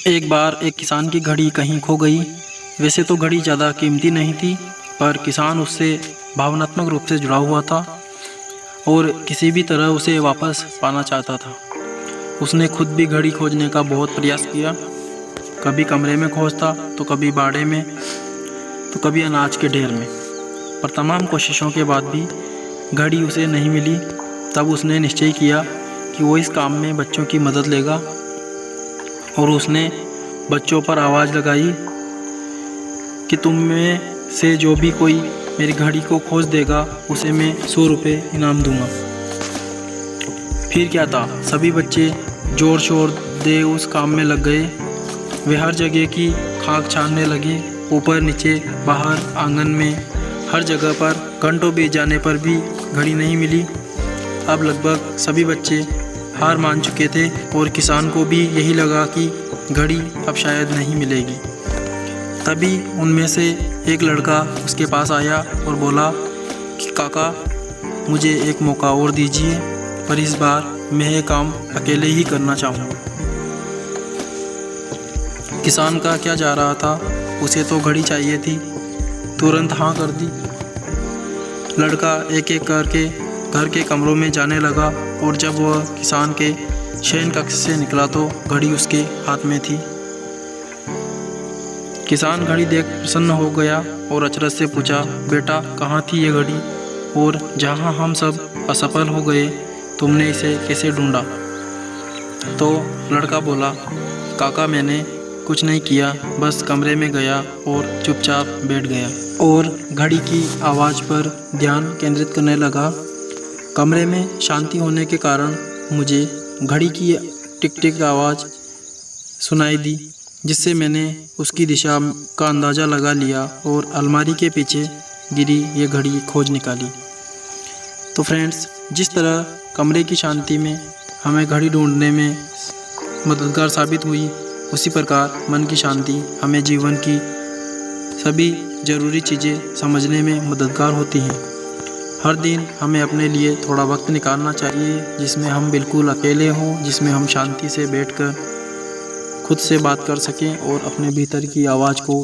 एक बार एक किसान की घड़ी कहीं खो गई। वैसे तो घड़ी ज़्यादा कीमती नहीं थी, पर किसान उससे भावनात्मक रूप से जुड़ा हुआ था और किसी भी तरह उसे वापस पाना चाहता था। उसने खुद भी घड़ी खोजने का बहुत प्रयास किया। कभी कमरे में खोजता, तो कभी बाड़े में, तो कभी अनाज के ढेर में। पर तमाम कोशिशों के बाद भी घड़ी उसे नहीं मिली। तब उसने निश्चय किया कि वो इस काम में बच्चों की मदद लेगा और उसने बच्चों पर आवाज़ लगाई कि तुम में से जो भी कोई मेरी घड़ी को खोज देगा उसे मैं 100 रुपये इनाम दूंगा। फिर क्या था, सभी बच्चे जोर शोर दे उस काम में लग गए। वे हर जगह की खाक छानने लगे, ऊपर नीचे बाहर आंगन में, हर जगह पर। घंटों बीत जाने पर भी घड़ी नहीं मिली। अब लगभग सभी बच्चे हार मान चुके थे और किसान को भी यही लगा कि घड़ी अब शायद नहीं मिलेगी। तभी उनमें से एक लड़का उसके पास आया और बोला कि काका, मुझे एक मौका और दीजिए, पर इस बार मैं ये काम अकेले ही करना चाहूँगा। किसान का क्या जा रहा था, उसे तो घड़ी चाहिए थी। तुरंत हाँ कर दी। लड़का एक एक करके घर के कमरों में जाने लगा और जब वह किसान के शयन कक्ष से निकला तो घड़ी उसके हाथ में थी। किसान घड़ी देख प्रसन्न हो गया और अचरज से पूछा, बेटा कहाँ थी ये घड़ी, और जहाँ हम सब असफल हो गए तुमने इसे कैसे ढूंढा? तो लड़का बोला, काका मैंने कुछ नहीं किया, बस कमरे में गया और चुपचाप बैठ गया और घड़ी की आवाज़ पर ध्यान केंद्रित करने लगा। कमरे में शांति होने के कारण मुझे घड़ी की टिक टिक आवाज़ सुनाई दी, जिससे मैंने उसकी दिशा का अंदाज़ा लगा लिया और अलमारी के पीछे गिरी ये घड़ी खोज निकाली। तो फ्रेंड्स, जिस तरह कमरे की शांति में हमें घड़ी ढूंढने में मददगार साबित हुई, उसी प्रकार मन की शांति हमें जीवन की सभी ज़रूरी चीज़ें समझने में मददगार होती हैं। हर दिन हमें अपने लिए थोड़ा वक्त निकालना चाहिए, जिसमें हम बिल्कुल अकेले हों, जिसमें हम शांति से बैठकर खुद से बात कर सकें और अपने भीतर की आवाज़ को